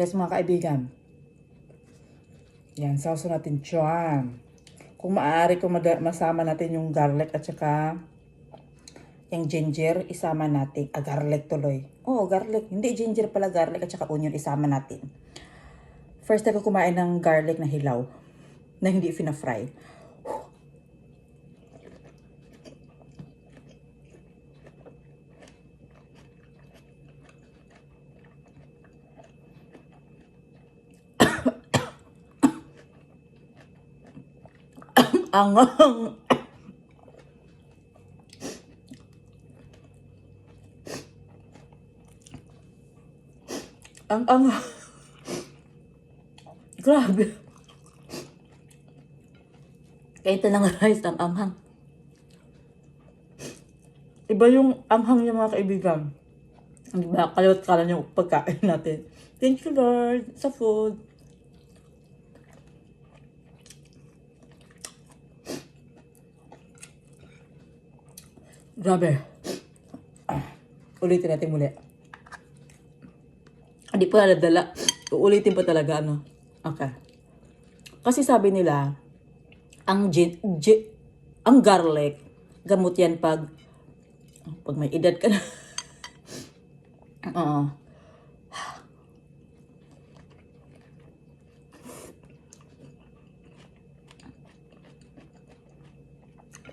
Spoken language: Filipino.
Yes, mga kaibigan. Yan, sauce natin dyan. Kung maaari, kung masama natin yung garlic at saka yung ginger, isama natin. Garlic tuloy. Oo, garlic. Hindi ginger pala, garlic at saka onion, isama natin. First time ko kumain ng garlic na hilaw, na hindi fina-fry. Angang. Ang grabe. Kahit ng rice, ang anghang. Iba yung anghang niya, mga kaibigan. Diba? Kaliwat kanan yung pagkain natin. Thank you, Lord, sa food. Grabe. Ulitin natin muli. Hindi pa nadala. Uulitin pa talaga, ano. Okay. Kasi sabi nila, ang garlic, gamot yan pag may edad ka na. Oo.